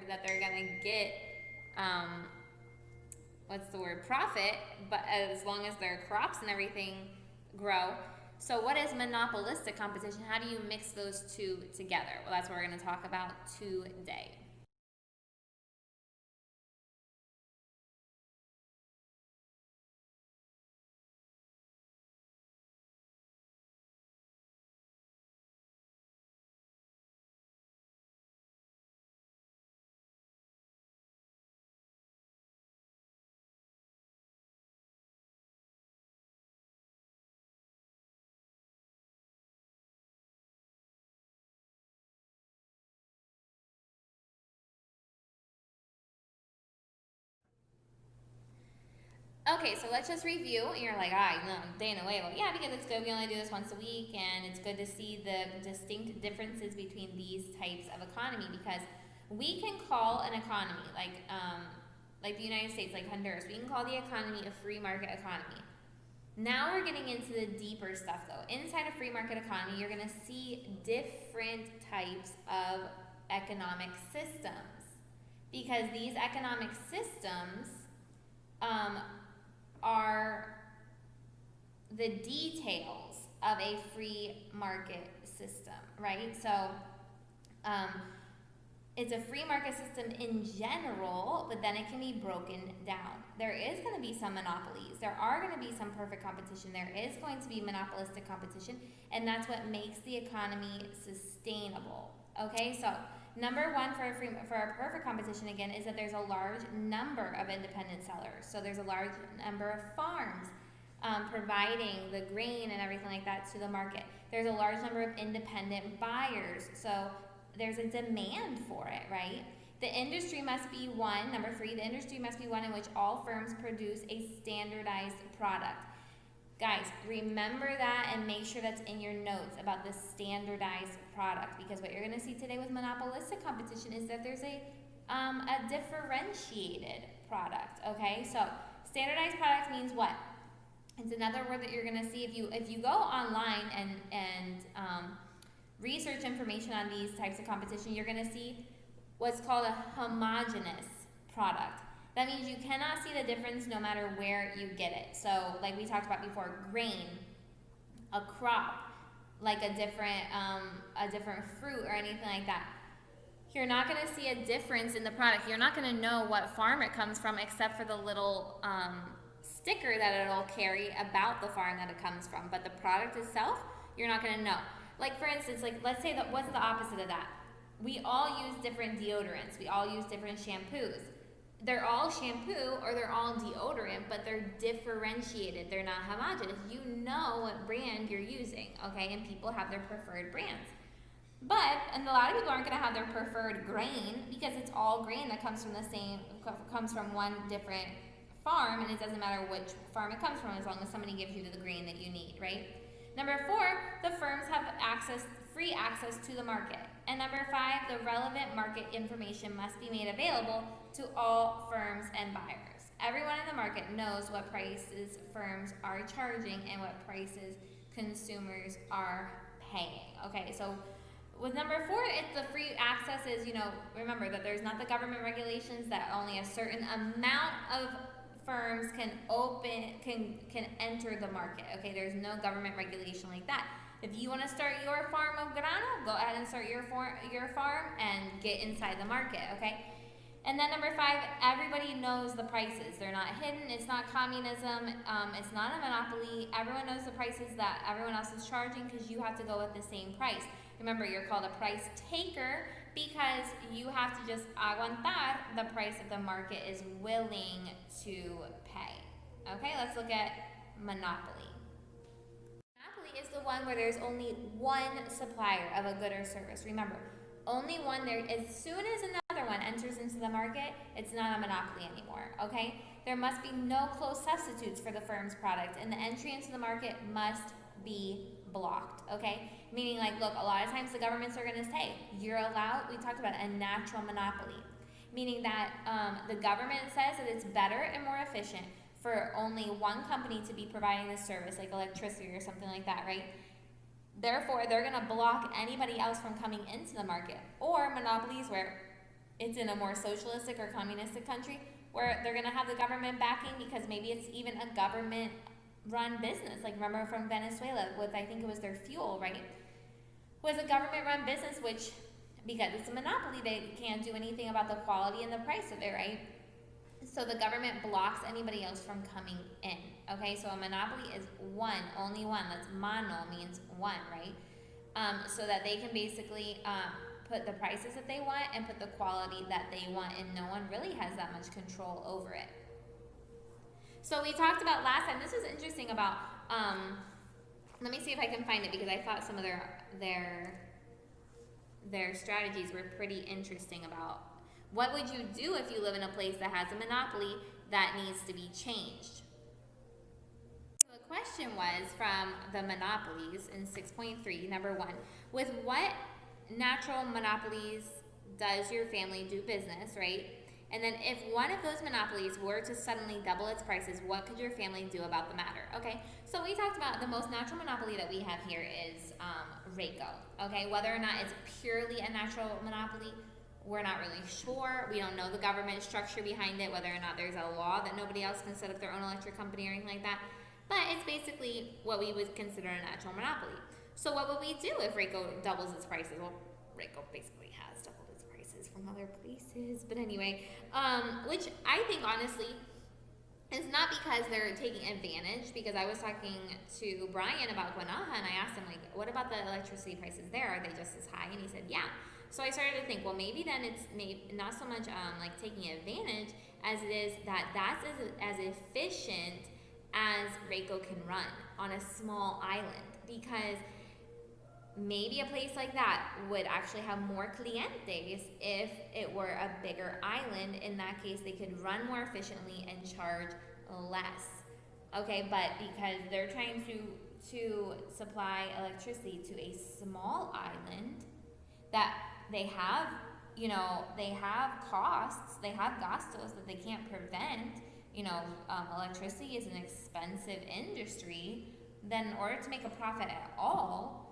that they're gonna get, what's the word, profit, but as long as their crops and everything grow. So what is monopolistic competition? How do you mix those two together? Well, that's what we're gonna talk about today. Okay, so let's just review. You're like, no, day in a way. Well, yeah, because it's good. We only do this once a week, and it's good to see the distinct differences between these types of economy, because we can call an economy like the United States, like Honduras, we can call the economy a free market economy. Now we're getting into the deeper stuff, though. Inside a free market economy, you're going to see different types of economic systems, because these economic systems are the details of a free market system, right? So it's a free market system in general, but then it can be broken down. There is going to be some monopolies. There are going to be some perfect competition. There is going to be monopolistic competition, and that's what makes the economy sustainable. Okay, so number one for a perfect competition, again, is that there's a large number of independent sellers. So there's a large number of farms providing the grain and everything like that to the market. There's a large number of independent buyers. So there's a demand for it, right? The industry must be one. Number three, the industry must be one in which all firms produce a standardized product. Guys, remember that and make sure that's in your notes about the standardized product, because what you're going to see today with monopolistic competition is that there's a differentiated product. Okay, so standardized product means what? It's another word that you're going to see if you go online and research information on these types of competition. You're going to see what's called a homogeneous product. That means you cannot see the difference no matter where you get it. So like we talked about before, grain, a crop, like a different fruit or anything like that. You're not going to see a difference in the product. You're not going to know what farm it comes from, except for the little sticker that it'll carry about the farm that it comes from. But the product itself, you're not going to know. Like for instance, like let's say that what's the opposite of that? We all use different deodorants. We all use different shampoos. They're all shampoo or they're all deodorant, but they're differentiated. They're not homogeneous. You know what brand you're using, okay? And people have their preferred brands. And a lot of people aren't going to have their preferred grain, because it's all grain that comes from one different farm, and it doesn't matter which farm it comes from as long as somebody gives you the grain that you need, right? Number four, the firms have free access to the market. And number five, the relevant market information must be made available to all firms and buyers. Everyone in the market knows what prices firms are charging and what prices consumers are paying. Okay, so with number four, it's the free access is, remember that there's not the government regulations that only a certain amount of firms can enter the market. Okay, there's no government regulation like that. If you want to start your farm of grano, go ahead and start your farm and get inside the market. Okay. And then number five, everybody knows the prices. They're not hidden. It's not communism. It's not a monopoly. Everyone knows the prices that everyone else is charging, because you have to go with the same price. Remember, you're called a price taker because you have to just aguantar the price that the market is willing to pay. Okay, let's look at monopoly. Monopoly is the one where there's only one supplier of a good or service. Remember, only one there. As soon as another one enters into the market, it's not a monopoly anymore, okay? There must be no close substitutes for the firm's product, and the entry into the market must be blocked, okay? Meaning, like, look, a lot of times the governments are going to say, you're allowed, we talked about a natural monopoly, meaning that the government says that it's better and more efficient for only one company to be providing this service, like electricity or something like that, right? Therefore, they're going to block anybody else from coming into the market. Or monopolies where it's in a more socialistic or communistic country where they're gonna have the government backing because maybe it's even a government run business. Like remember from Venezuela with, I think it was their fuel, right? Was a government run business, which because it's a monopoly, they can't do anything about the quality and the price of it, right? So the government blocks anybody else from coming in. Okay, so a monopoly is one, only one. That's mono means one, right? So that they can basically put the prices that they want and put the quality that they want, and no one really has that much control over it. So we talked about last time, this was interesting about, let me see if I can find it because I thought some of their strategies were pretty interesting about what would you do if you live in a place that has a monopoly that needs to be changed. So the question was from the Monopolies in 6.3, number 1, with what natural monopolies does your family do business, right? And then if one of those monopolies were to suddenly double its prices, what could your family do about the matter? Okay, so we talked about the most natural monopoly that we have here is RACO. Okay, whether or not it's purely a natural monopoly, we're not really sure. We don't know the government structure behind it, whether or not there's a law that nobody else can set up their own electric company or anything like that. But it's basically what we would consider a natural monopoly. So what would we do if RACO doubles its prices? Well, RACO basically has doubled its prices from other places. But anyway, which I think honestly is not because they're taking advantage, because I was talking to Brian about Guanaja and I asked him, like, what about the electricity prices there? Are they just as high? And he said, yeah. So I started to think, well, maybe then it's not so much like taking advantage as it is that that's as efficient as RACO can run on a small island, because maybe a place like that would actually have more clientes if it were a bigger island. In that case, they could run more efficiently and charge less. Okay, but because they're trying to supply electricity to a small island that they have, they have costs, they have gastos that they can't prevent. Electricity is an expensive industry. Then in order to make a profit at all,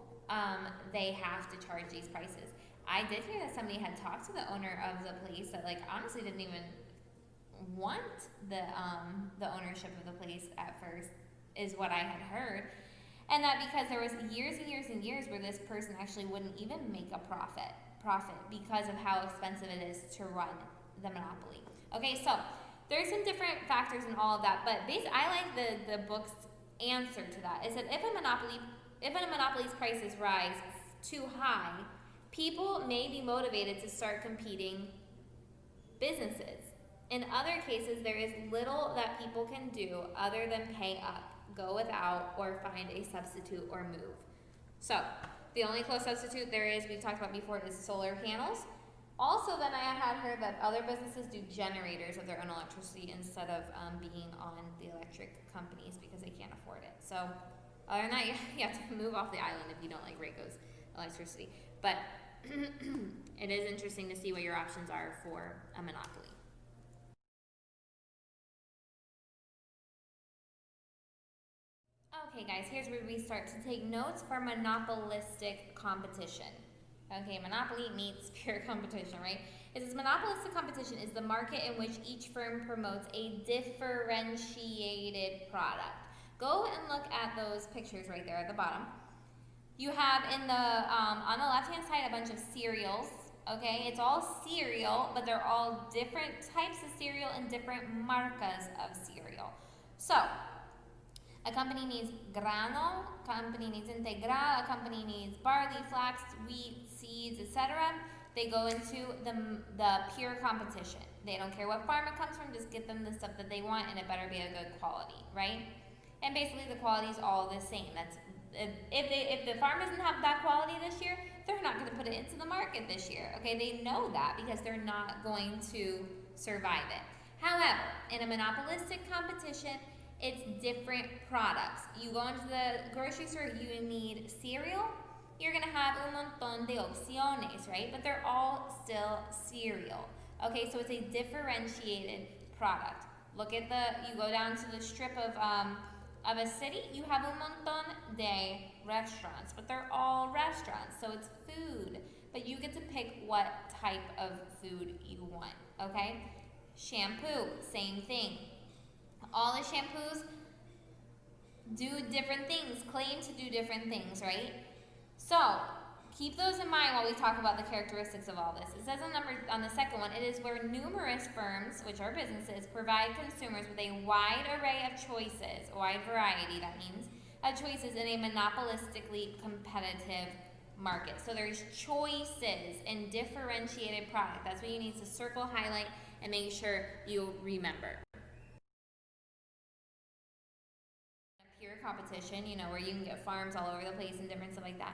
they have to charge these prices. I did hear that somebody had talked to the owner of the place that, like, honestly didn't even want the ownership of the place at first, is what I had heard. And that because there was years and years and years where this person actually wouldn't even make a profit because of how expensive it is to run the monopoly. Okay, so there's some different factors in all of that, but basically I like the book's answer to that. It said if a monopoly's prices rise too high, people may be motivated to start competing businesses. In other cases, there is little that people can do other than pay up, go without, or find a substitute or move. So the only close substitute there is, we've talked about before, is solar panels. Also, then I had heard that other businesses do generators of their own electricity instead of being on the electric companies because they can't afford it. So other than that, you have to move off the island if you don't like RACO's electricity. But it is interesting to see what your options are for a monopoly. Okay guys, here's where we start to take notes for monopolistic competition. Okay, monopoly meets pure competition, right? It says monopolistic competition is the market in which each firm promotes a differentiated product. Go and look at those pictures right there at the bottom. You have in the on the left hand side a bunch of cereals. Okay, it's all cereal, but they're all different types of cereal and different marcas of cereal. So a company needs grano, a company needs integral, a company needs barley, flax, wheat, seeds, etc. They go into the pure competition. They don't care what farm it comes from, just get them the stuff that they want, and it better be a good quality, right? And basically the quality is all the same. That's if the farm doesn't have that quality this year, they're not going to put it into the market this year. Okay, they know that because they're not going to survive it. However, in a monopolistic competition, it's different products. You go into the grocery store, you need cereal, you're gonna have un montón de opciones, right? But they're all still cereal. Okay, so it's a differentiated product. Look at you go down to the strip of a city, you have un montón de restaurants, but they're all restaurants, so it's food. But you get to pick what type of food you want, okay? Shampoo, same thing. All the shampoos do different things, claim to do different things, right? So, keep those in mind while we talk about the characteristics of all this. It says on the second one, it is where numerous firms, which are businesses, provide consumers with a wide array of choices, a wide variety, that means, of choices in a monopolistically competitive market. So there's choices in differentiated product. That's what you need to circle, highlight, and make sure you remember. Pure competition, you know, where you can get farms all over the place and different stuff like that.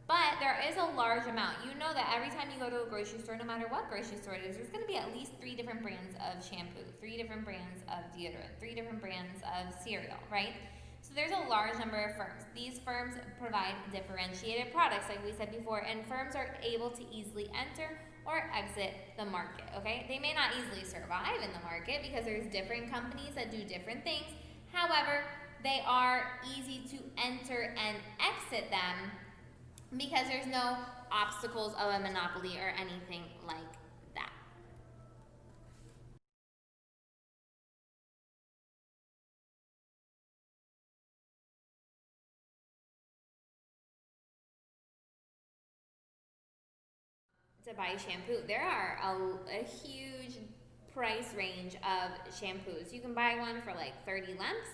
But there is a large amount. You know that every time you go to a grocery store, no matter what grocery store it is, there's going to be at least 3 different brands of shampoo, 3 different brands of deodorant, 3 different brands of cereal, right? So there's a large number of firms. These firms provide differentiated products, like we said before, and firms are able to easily enter or exit the market, okay? They may not easily survive in the market because there's different companies that do different things. However, they are easy to enter and exit them because there's no obstacles of a monopoly or anything like that. To buy shampoo, there are a huge price range of shampoos. You can buy one for like 30 lemps,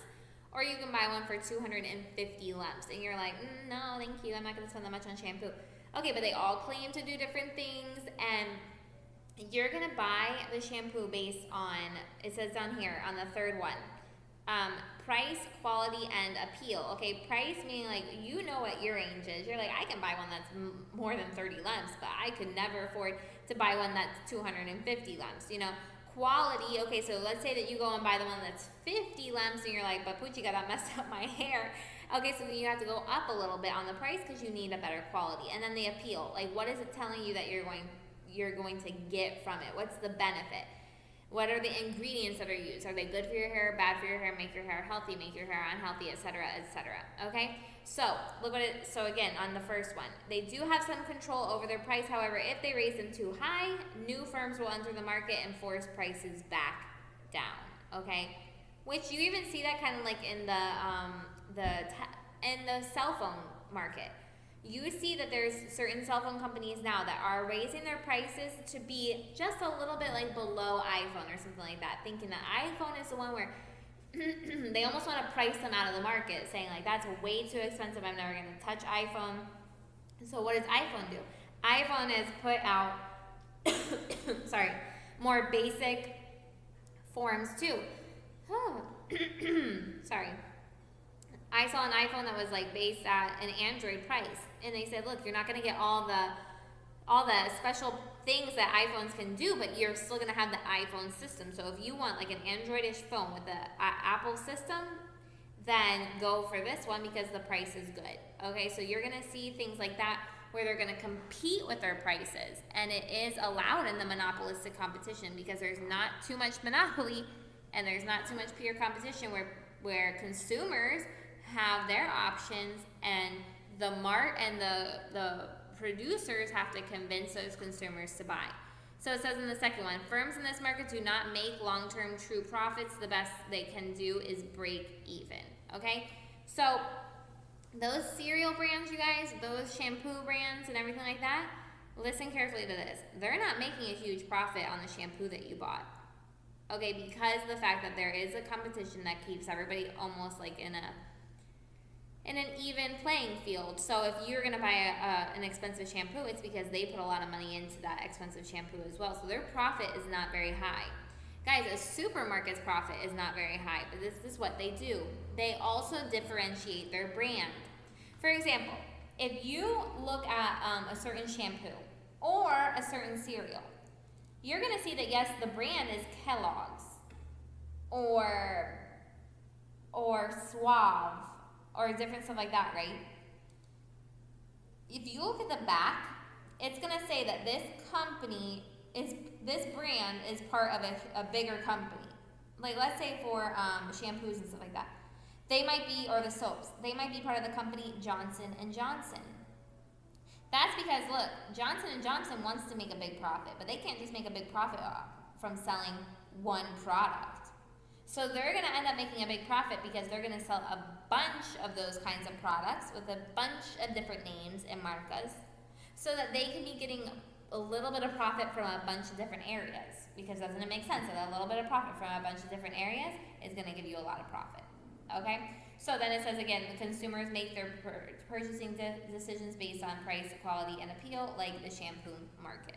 or you can buy one for 250 lemps. And you're like, no, thank you, I'm not going to spend that much on shampoo. Okay, but they all claim to do different things, and you're going to buy the shampoo based on, it says down here on the third one, price, quality, and appeal. Okay, price meaning like you know what your range is. You're like, I can buy one that's more than 30 lemps, but I could never afford to buy one that's 250 lemps, you know. Quality, okay, so let's say that you go and buy the one that's 50 lemps and you're like, but Poochie, that messed up my hair. Okay, so then you have to go up a little bit on the price because you need a better quality. And then the appeal, like what is it telling you that you're going to get from it? What's the benefit? What are the ingredients that are used? Are they good for your hair, bad for your hair, make your hair healthy, make your hair unhealthy, etc., etc.? Okay? So, look what it, so again, on the first one, they do have some control over their price. However, if they raise them too high, new firms will enter the market and force prices back down. Okay? Which you even see that kind of like in the cell phone market. You see that there's certain cell phone companies now that are raising their prices to be just a little bit like below iPhone or something like that, thinking that iPhone is the one where they almost want to price them out of the market, saying like that's way too expensive, I'm never going to touch iPhone. So what does iPhone do? iPhone has put out sorry, more basic forms too. Sorry. I saw an iPhone that was like based at an Android price, and they said, look, you're not going to get all the special things that iPhones can do, but you're still going to have the iPhone system. So if you want like an Androidish phone with the Apple system, then go for this one because the price is good. Okay, so you're going to see things like that where they're going to compete with their prices, and it is allowed in the monopolistic competition because there's not too much monopoly and there's not too much pure competition where consumers have their options and the producers have to convince those consumers to buy. So it says in the second one, firms in this market do not make long-term true profits. The best they can do is break even. Okay? So those cereal brands, you guys, those shampoo brands and everything like that, listen carefully to this. They're not making a huge profit on the shampoo that you bought. Okay, because of the fact that there is a competition that keeps everybody almost like in an even playing field. So if you're going to buy an expensive shampoo, it's because they put a lot of money into that expensive shampoo as well. So their profit is not very high. Guys, a supermarket's profit is not very high, but this is what they do. They also differentiate their brand. For example, if you look at a certain shampoo or a certain cereal, you're going to see that, yes, the brand is Kellogg's or Suave or different stuff like that, right? If you look at the back, it's going to say that this brand is part of a bigger company. Like, let's say for shampoos and stuff like that. They might be, or the soaps, they might be part of the company Johnson & Johnson. That's because, look, Johnson & Johnson wants to make a big profit, but they can't just make a big profit from selling one product. So they're going to end up making a big profit because they're going to sell a bunch of those kinds of products with a bunch of different names and marcas so that they can be getting a little bit of profit from a bunch of different areas. Because doesn't it make sense that a little bit of profit from a bunch of different areas is going to give you a lot of profit? Okay? So then it says again, the consumers make their purchasing decisions based on price, quality, and appeal, like the shampoo market.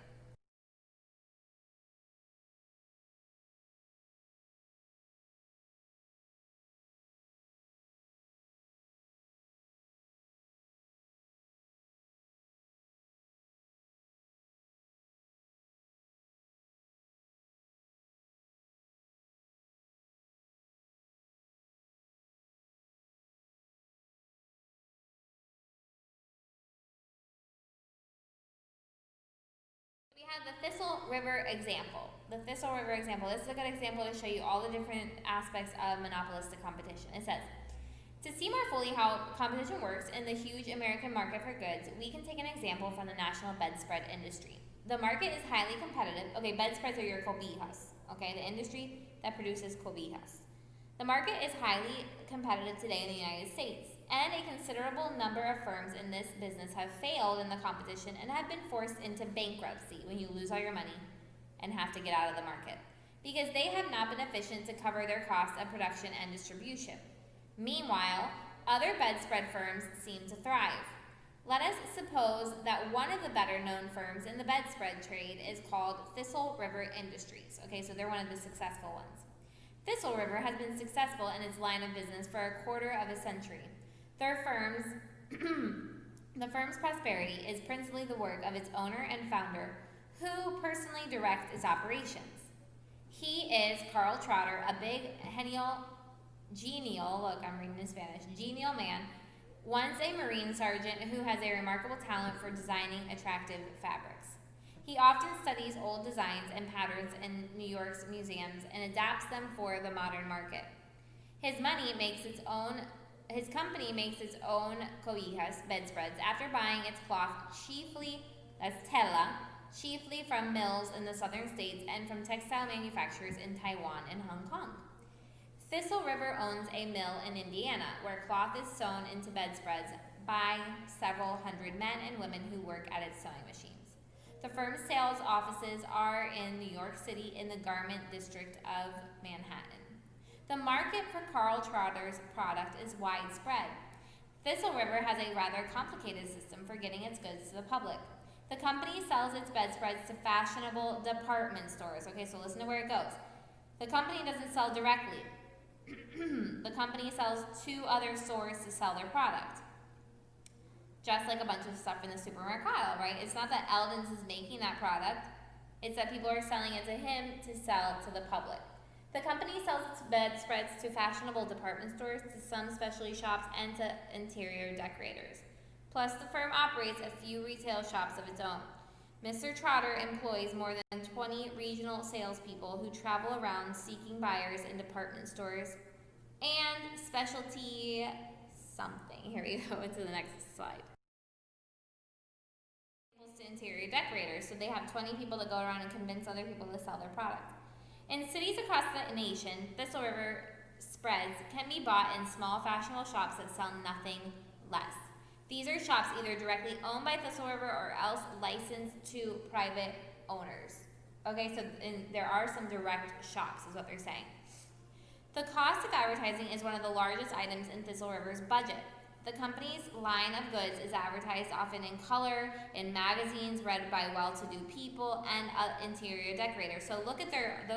We have the Thistle River example. The Thistle River example, this is a good example to show you all the different aspects of monopolistic competition. It says, to see more fully how competition works in the huge American market for goods, we can take an example from the national bedspread industry. The market is highly competitive. Okay, bedspreads are your cobijas. Okay, the industry that produces cobijas. The market is highly competitive today in the United States, and a considerable number of firms in this business have failed in the competition and have been forced into bankruptcy when you lose all your money and have to get out of the market, because they have not been efficient to cover their costs of production and distribution. Meanwhile, other bedspread firms seem to thrive. Let us suppose that one of the better known firms in the bedspread trade is called Thistle River Industries. Okay, so they're one of the successful ones. Thistle River has been successful in its line of business for a quarter of a century. The firm's prosperity is principally the work of its owner and founder, who personally directs its operations. He is Carl Trotter, a big, genial man, once a Marine sergeant who has a remarkable talent for designing attractive fabrics. He often studies old designs and patterns in New York's museums and adapts them for the modern market. His company makes its own cobijas, bedspreads, after buying its cloth chiefly, that's tela, chiefly from mills in the southern states and from textile manufacturers in Taiwan and Hong Kong. Thistle River owns a mill in Indiana where cloth is sewn into bedspreads by several hundred men and women who work at its sewing machines. The firm's sales offices are in New York City in the garment district of Manhattan. The market for Carl Trotter's product is widespread. Thistle River has a rather complicated system for getting its goods to the public. The company sells its bedspreads to fashionable department stores. Okay, so listen to where it goes. The company doesn't sell directly. The company sells to other stores to sell their product. Just like a bunch of stuff in the supermercado, right? It's not that Eldon's is making that product. It's that people are selling it to him to sell to the public. The company sells its bedspreads to fashionable department stores, to some specialty shops, and to interior decorators. Plus, the firm operates a few retail shops of its own. Mr. Trotter employs more than 20 regional salespeople who travel around seeking buyers in department stores and specialty something. Here we go into the next slide. To interior decorators, so they have 20 people that go around and convince other people to sell their product. In cities across the nation, Thistle River spreads can be bought in small fashionable shops that sell nothing less. These are shops either directly owned by Thistle River or else licensed to private owners. Okay, so there are some direct shops, is what they're saying. The cost of advertising is one of the largest items in Thistle River's budget. The company's line of goods is advertised often in color, in magazines read by well-to-do people, and interior decorators. So look at their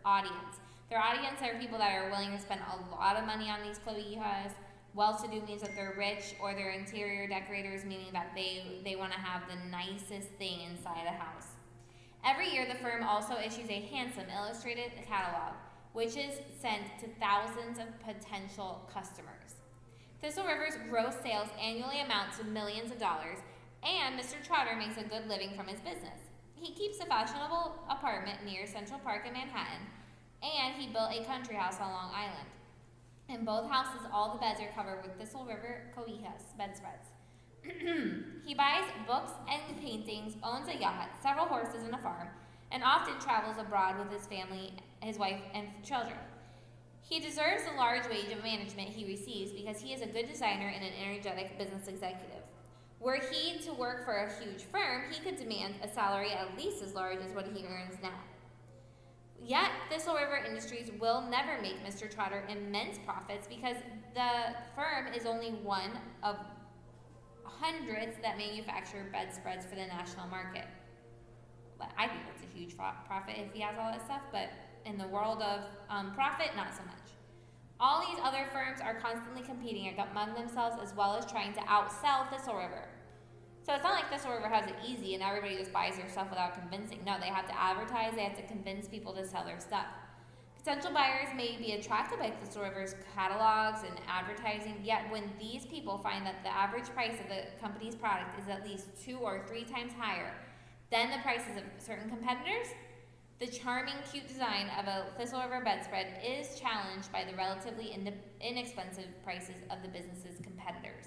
audience. Their audience are people that are willing to spend a lot of money on these cobijas. Well-to-do means that they're rich, or they're interior decorators, meaning that they want to have the nicest thing inside a house. Every year, the firm also issues a handsome illustrated catalog, which is sent to thousands of potential customers. Thistle River's gross sales annually amount to millions of dollars, and Mr. Trotter makes a good living from his business. He keeps a fashionable apartment near Central Park in Manhattan, and he built a country house on Long Island. In both houses, all the beds are covered with Thistle River cobijas, bedspreads. He buys books and paintings, owns a yacht, several horses, and a farm, and often travels abroad with his family, his wife, and children. He deserves the large wage of management he receives because he is a good designer and an energetic business executive. Were he to work for a huge firm, he could demand a salary at least as large as what he earns now. Yet, Thistle River Industries will never make Mr. Trotter immense profits because the firm is only one of hundreds that manufacture bedspreads for the national market. I think that's a huge profit if he has all that stuff, but in the world of profit, not so much. All these other firms are constantly competing among themselves as well as trying to outsell Thistle River. So it's not like Thistle River has it easy and everybody just buys their stuff without convincing. No, they have to advertise, they have to convince people to sell their stuff. Potential buyers may be attracted by Thistle River's catalogs and advertising, yet when these people find that the average price of the company's product is at least 2 or 3 times higher than the prices of certain competitors, the charming, cute design of a Thistle River bedspread is challenged by the relatively inexpensive prices of the business's competitors.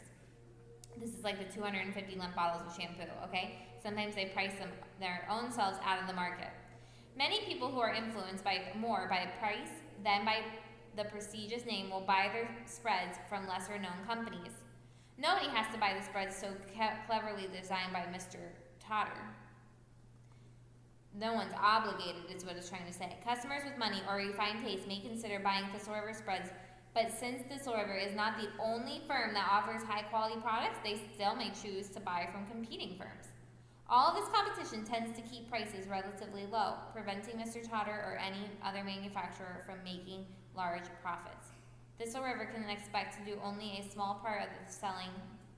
This is like the 250 lemon bottles of shampoo, okay? Sometimes they price them their own selves out of the market. Many people who are influenced more by price than by the prestigious name will buy their spreads from lesser known companies. Nobody has to buy the spreads so cleverly designed by Mr. Trotter. No one's obligated, is what it's trying to say. Customers with money or refined taste may consider buying Thistle River spreads, but since Thistle River is not the only firm that offers high quality products, they still may choose to buy from competing firms. All of this competition tends to keep prices relatively low, preventing Mr. Trotter or any other manufacturer from making large profits. Thistle River can expect to do only a small part of the selling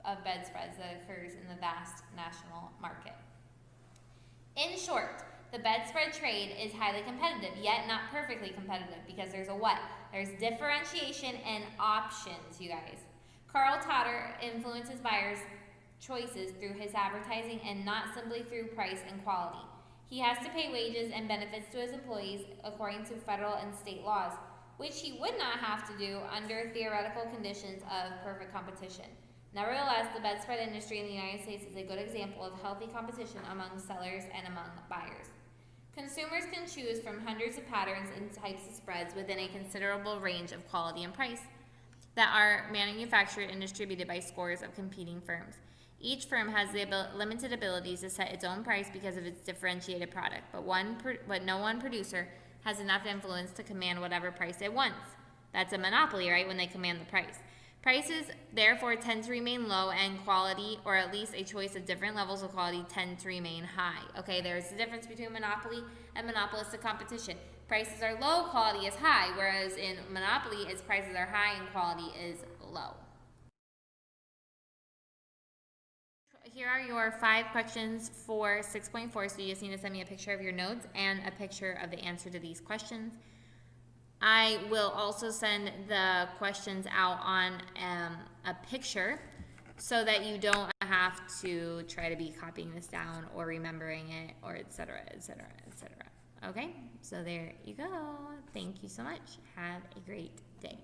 of bedspreads that occurs in the vast national market. In short, the bedspread trade is highly competitive, yet not perfectly competitive, because there's a what? There's differentiation and options, you guys. Carl Trotter influences buyers' choices through his advertising and not simply through price and quality. He has to pay wages and benefits to his employees according to federal and state laws, which he would not have to do under theoretical conditions of perfect competition. Nevertheless, the bedspread industry in the United States is a good example of healthy competition among sellers and among buyers. Consumers can choose from hundreds of patterns and types of spreads within a considerable range of quality and price that are manufactured and distributed by scores of competing firms. Each firm has the limited abilities to set its own price because of its differentiated product, but no one producer has enough influence to command whatever price it wants. That's a monopoly, right, when they command the price. Prices, therefore, tend to remain low, and quality, or at least a choice of different levels of quality, tend to remain high. Okay, there's a difference between monopoly and monopolistic competition. Prices are low, quality is high, whereas in monopoly, its prices are high and quality is low. Here are your 5 questions for 6.4, so you just need to send me a picture of your notes and a picture of the answer to these questions. I will also send the questions out on a picture so that you don't have to try to be copying this down or remembering it, or etc., etc., etc. Okay, so there you go. Thank you so much. Have a great day.